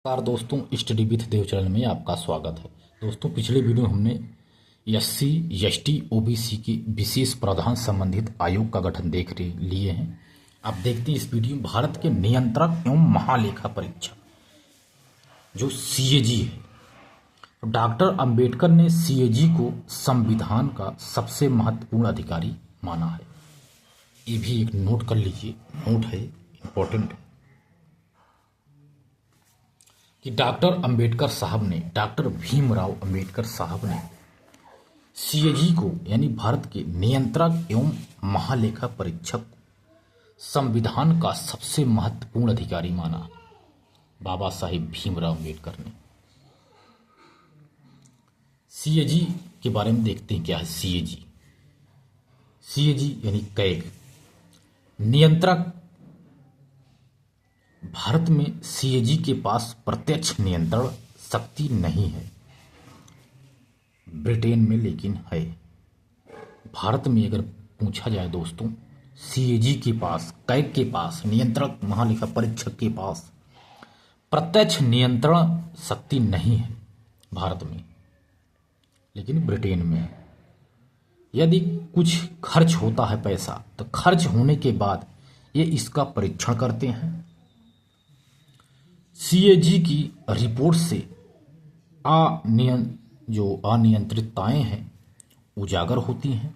नमस्कार दोस्तों, study with Dev channel में आपका स्वागत है। दोस्तों, पिछले वीडियो में हमने एससी एसटी ओबीसी के विशेष प्रावधान संबंधित आयोग का गठन देख लिए हैं। आप देखते हैं इस वीडियो में भारत के नियंत्रक एवं महालेखा परीक्षक जो सीएजी है। तो डॉक्टर अंबेडकर ने सीएजी को संविधान का सबसे महत्वपूर्ण अधिकारी माना है। ये भी एक नोट कर लीजिए, नोट है, इंपॉर्टेंट है कि डॉक्टर भीमराव अंबेडकर साहब ने सीएजी को यानी भारत के नियंत्रक एवं महालेखा परीक्षक को संविधान का सबसे महत्वपूर्ण अधिकारी माना। बाबा साहिब भीमराव अंबेडकर ने सीएजी के बारे में देखते हैं। क्या है सीएजी? सीएजी यानी कैग नियंत्रक। भारत में सीएजी के पास प्रत्यक्ष नियंत्रण शक्ति नहीं है, ब्रिटेन में लेकिन है। भारत में अगर पूछा जाए दोस्तों, सीएजी के पास, कैग के पास, नियंत्रक महालेखा परीक्षक के पास प्रत्यक्ष नियंत्रण शक्ति नहीं है भारत में, लेकिन ब्रिटेन में है। यदि कुछ खर्च होता है पैसा, तो खर्च होने के बाद ये इसका परीक्षण करते हैं। सीएजी की रिपोर्ट से जो अनियंत्रितताएं हैं उजागर होती हैं,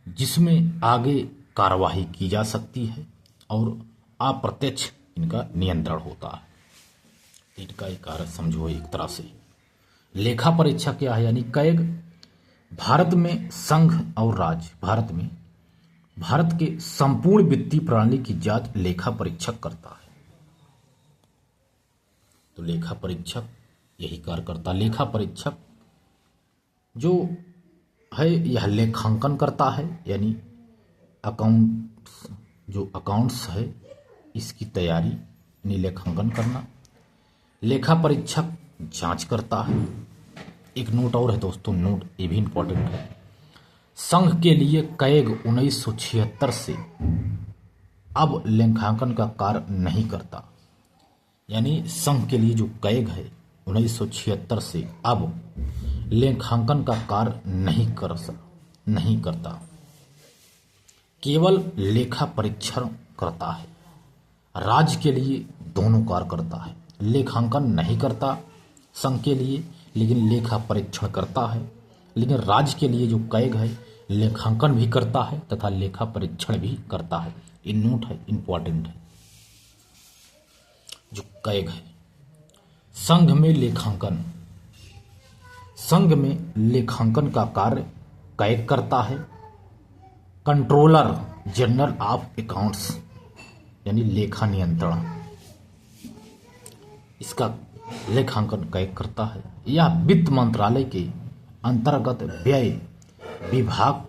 जिसमें आगे कार्यवाही की जा सकती है और अप्रत्यक्ष इनका नियंत्रण होता है। इनका एक कार्य समझो एक तरह से। लेखा परीक्षा क्या है? यानी कैग भारत में संघ और राज्य भारत के संपूर्ण वित्तीय प्रणाली की जांच लेखा परीक्षक करता है। तो लेखा परीक्षक यही कार्य करता। लेखा परीक्षक जो है यह लेखांकन करता है, यानी अकाउंट्स है इसकी तैयारी, यानी लेखांकन करना। लेखा परीक्षक जांच करता है। एक नोट और है दोस्तों, नोट ये भी इंपॉर्टेंट है। संघ के लिए कैग 1976 से अब लेखांकन का कार्य नहीं करता। यानी संघ के लिए जो कैग है 1976 से अब लेखांकन का कार्य नहीं करता, केवल लेखा परीक्षण करता है। राज्य के लिए दोनों कार्य करता है। लेखांकन नहीं करता संघ के लिए, लेकिन लेखा परीक्षण करता है। लेकिन राज्य के लिए जो कैग है लेखांकन भी करता है तथा लेखा परीक्षण भी करता है। ये नोट है, इंपॉर्टेंट है। जो कैग है संघ में लेखांकन का कार्य कैग करता है। कंट्रोलर जनरल ऑफ अकाउंट्स यानी लेखा नियंत्रण, इसका लेखांकन कैग करता है। यह वित्त मंत्रालय के अंतर्गत व्यय विभाग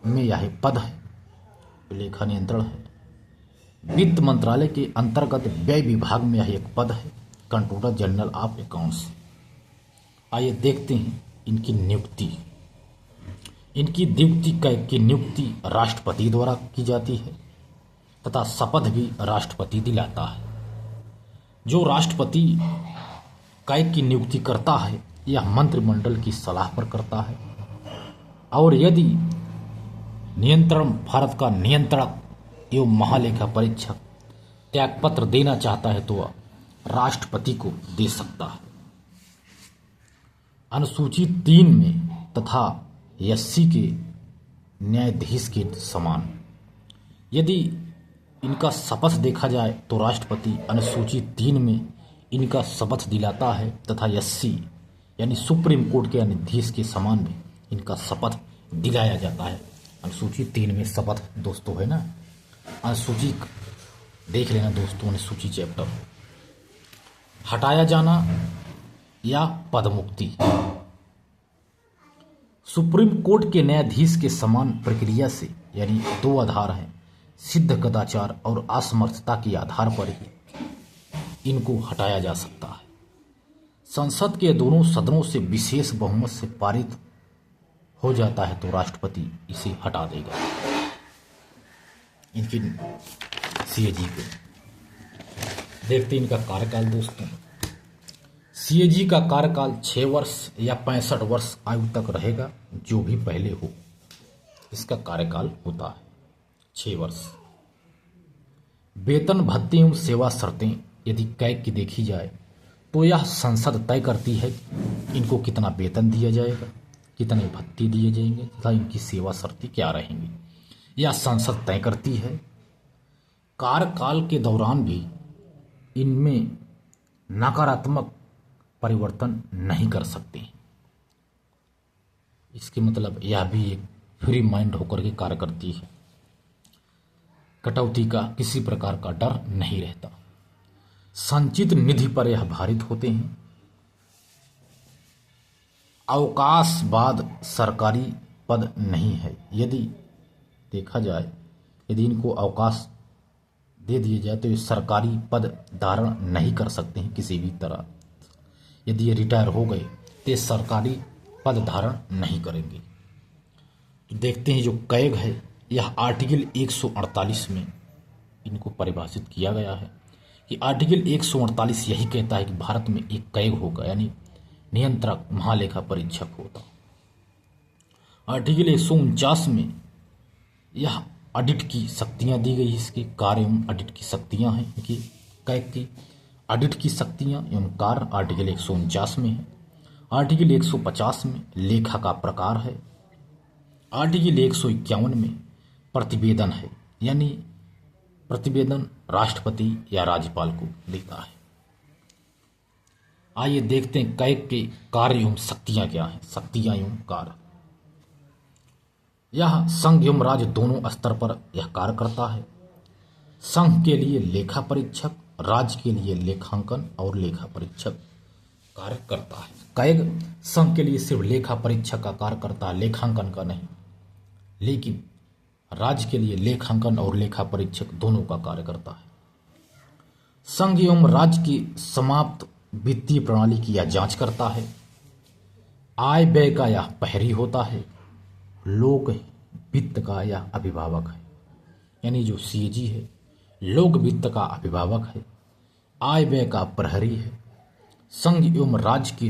में यह पद है, लेखा नियंत्रण है। वित्त मंत्रालय के अंतर्गत व्यय विभाग में यह एक पद है, कंट्रोलर जनरल ऑफ अकाउंट्स। आइए देखते हैं इनकी नियुक्ति। कैग की नियुक्ति राष्ट्रपति द्वारा की जाती है तथा शपथ भी राष्ट्रपति दिलाता है। जो राष्ट्रपति कैग की नियुक्ति करता है यह मंत्रिमंडल की सलाह पर करता है, और यदि भारत का नियंत्रक एवं महालेखा परीक्षक त्यागपत्र देना चाहता है तो राष्ट्रपति को दे सकता है। अनुसूची 3 में तथा एससी के न्यायाधीश के समान यदि इनका शपथ देखा जाए तो राष्ट्रपति अनुसूची 3 में इनका शपथ दिलाता है तथा एससी यानी सुप्रीम कोर्ट के न्यायाधीश के समान भी इनका शपथ दिलाया जाता है। अनुसूची 3 में शपथ दोस्तों है ना, अनुसूची देख लेना दोस्तों, अनुसूची चैप्टर। हटाया जाना या पदमुक्ति। सुप्रीम कोर्ट के न्यायाधीश के समान प्रक्रिया से, यानी 2 आधार हैं, सिद्ध कदाचार और असमर्थता के आधार पर ही इनको हटाया जा सकता है। संसद के दोनों सदनों से विशेष बहुमत से पारित हो जाता है तो राष्ट्रपति इसे हटा देगा। इनकी सीएजी को देखते हैं इनका कार्यकाल दोस्तों। सीएजी का कार्यकाल 6 वर्ष या 65 वर्ष आयु तक रहेगा, जो भी पहले हो इसका कार्यकाल होता है 6 वर्ष। वेतन भत्ते एवं सेवा शर्तें यदि कैग की देखी जाए तो यह संसद तय करती है इनको कितना वेतन दिया जाएगा, कितने भत्ते दिए जाएंगे तथा इनकी सेवा शर्तें क्या रहेंगी, यह संसद तय करती है। कार्यकाल के दौरान भी इनमें नकारात्मक परिवर्तन नहीं कर सकते। इसके मतलब यह भी एक फ्री माइंड होकर के कार्य करती है, कटौती का किसी प्रकार का डर नहीं रहता। संचित निधि पर यह भारित होते हैं। अवकाश बाद सरकारी पद नहीं है। यदि देखा जाए, यदि इनको अवकाश दे दिए जाए तो ये सरकारी पद धारण नहीं कर सकते हैं किसी भी तरह। यदि ये रिटायर हो गए तो ये सरकारी पद धारण नहीं करेंगे। तो देखते हैं जो कैग है यह आर्टिकल 148 में इनको परिभाषित किया गया है कि आर्टिकल 148 यही कहता है कि भारत में एक कैग होगा, यानी नियंत्रक महालेखा परीक्षक होता। आर्टिकल 149 में यह ऑडिट की शक्तियां दी गई, इसके कार्य एवं ऑडिट की शक्तियां हैं कि कैग की ऑडिट की शक्तियां एवं कार्य आर्टिकल 149 में है। आर्टिकल 150 में लेखा का प्रकार है। आर्टिकल 151 में प्रतिवेदन है, यानी प्रतिवेदन राष्ट्रपति या राज्यपाल को देता है। आइए देखते हैं कैग के कार्य एवं शक्तियां क्या हैं। शक्तियां एवं कार्य, यह संघ एवं राज्य दोनों स्तर पर यह कार्य करता है। संघ के लिए लेखा परीक्षक, राज्य के लिए लेखांकन और लेखा परीक्षक कार्य करता है। कैग संघ के लिए सिर्फ लेखा परीक्षक का कार्य करता है, लेखांकन का नहीं, लेकिन राज्य के लिए लेखांकन और लेखा परीक्षक दोनों का कार्य करता है। संघ एवं राज्य की समाप्त वित्तीय प्रणाली की यह जांच करता है। आय व्यय का यह प्रहरी होता है। लोक वित्त का यह अभिभावक है, यानी जो सीएजी है लोक वित्त का अभिभावक है, आय व्यय का प्रहरी है। संघ एवं राज्य की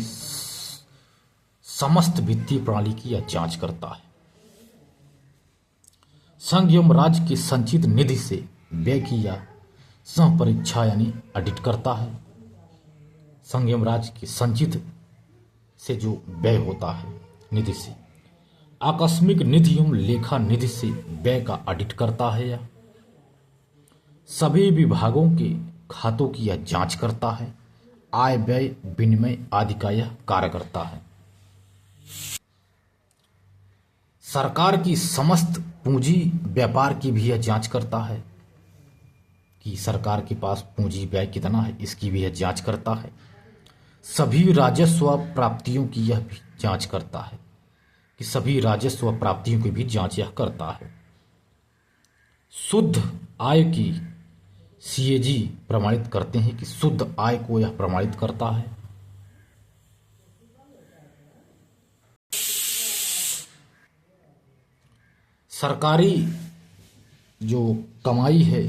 समस्त वित्तीय प्रणाली की यह जांच करता है। संघ एवं राज्य की संचित निधि से व्यय की यह सहपरीक्षा यानी ऑडिट करता है। संघ एवं राज्य की संचित से जो व्यय होता है निधि से, आकस्मिक निधि एवं लेखा निधि से व्यय का ऑडिट करता है। यह सभी विभागों के खातों की यह जांच करता है। आय व्यय विनिमय आदि का यह कार्य करता है। सरकार की समस्त पूंजी व्यापार की भी यह जांच करता है कि सरकार के पास पूंजी व्यय कितना है, इसकी भी यह जांच करता है। सभी राजस्व प्राप्तियों की यह भी जांच करता है कि सभी राजस्व प्राप्तियों की भी जांच यह करता है। शुद्ध आय की सीएजी प्रमाणित करते हैं कि शुद्ध आय को यह प्रमाणित करता है। सरकारी जो कमाई है,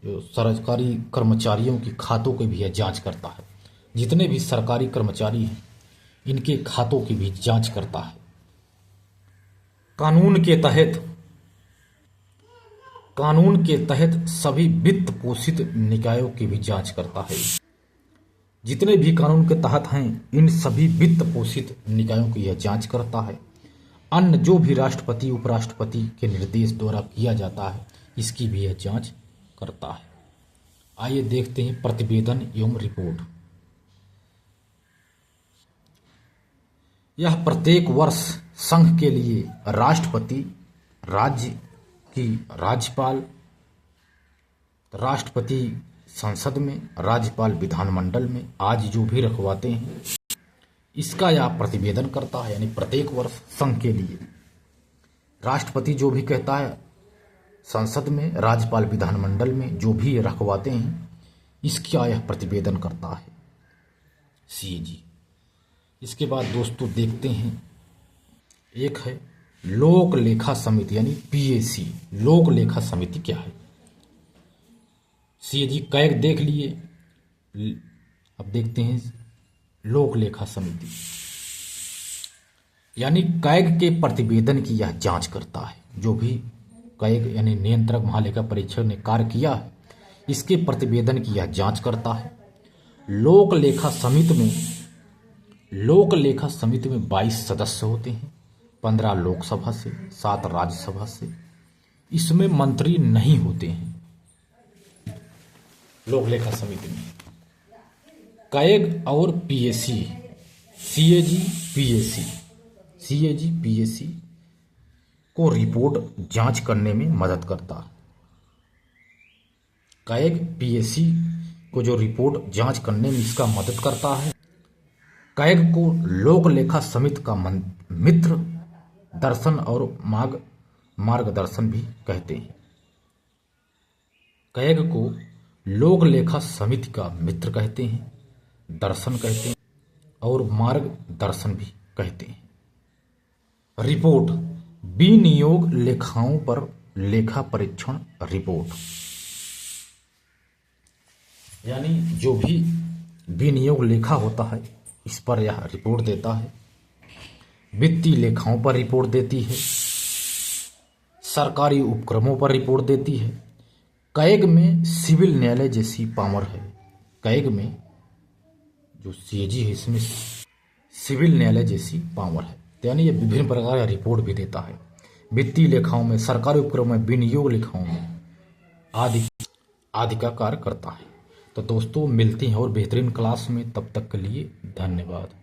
जो सरकारी कर्मचारियों की खातों की भी यह जांच करता है। जितने भी सरकारी कर्मचारी हैं इनके खातों की भी जांच करता है। कानून के तहत सभी वित्त पोषित निकायों की भी जांच करता है। जितने भी कानून के तहत हैं इन सभी वित्त पोषित निकायों की यह जांच करता है। अन्य जो भी राष्ट्रपति उपराष्ट्रपति के निर्देश द्वारा किया जाता है इसकी भी यह जांच करता है। आइए देखते हैं प्रतिवेदन एवं रिपोर्ट। यह प्रत्येक वर्ष संघ के लिए राष्ट्रपति, राज्य की राज्यपाल, राष्ट्रपति संसद में, राज्यपाल विधानमंडल में आज जो भी रखवाते हैं इसका यह प्रतिवेदन करता है। यानी प्रत्येक वर्ष संघ के लिए राष्ट्रपति जो भी कहता है संसद में, राज्यपाल विधानमंडल में जो भी रखवाते हैं इसका यह प्रतिवेदन करता है सीएजी। इसके बाद दोस्तों देखते हैं, एक है लोक लेखा समिति यानी पीएसी। लोक लेखा समिति क्या है? सीएजी कैग देख लिए, अब देखते हैं लोक लेखा समिति यानी कैग के प्रतिवेदन की यह जांच करता है। जो भी कैग यानी नियंत्रक महालेखा परीक्षक ने कार्य किया है, इसके प्रतिवेदन की यह जांच करता है। लोक लेखा समिति में 22 सदस्य होते हैं, 15 लोकसभा से, 7 राज्यसभा से। इसमें मंत्री नहीं होते हैं। लोक लेखा समिति में कैग और पीएसी, सीएजी पीएसी को रिपोर्ट जांच करने में मदद करता है। कैग पीएसी को जो रिपोर्ट जांच करने में इसका मदद करता है। कैग को लोक लेखा समिति का मित्र दर्शन और मार्गदर्शन भी कहते हैं। कैग को लोक लेखा समिति का मित्र कहते हैं, दर्शन कहते हैं और मार्गदर्शन भी कहते हैं। रिपोर्ट विनियोग लेखाओं पर लेखा परीक्षण रिपोर्ट, यानी जो भी विनियोग लेखा होता है इस पर यह रिपोर्ट देता है। वित्तीय लेखाओं पर रिपोर्ट देती है, सरकारी उपक्रमों पर रिपोर्ट देती है। कैग में सिविल न्यायालय जैसी पावर है। कैग में जो सीएजी है इसमें सिविल न्यायालय जैसी पावर है, यानी ये विभिन्न प्रकार का रिपोर्ट भी देता है। वित्तीय लेखाओं में, सरकारी उपक्रमों में, विनियोग लेखाओं में आदि का कार्य करता है। तो दोस्तों मिलते हैं और बेहतरीन क्लास में, तब तक के लिए धन्यवाद।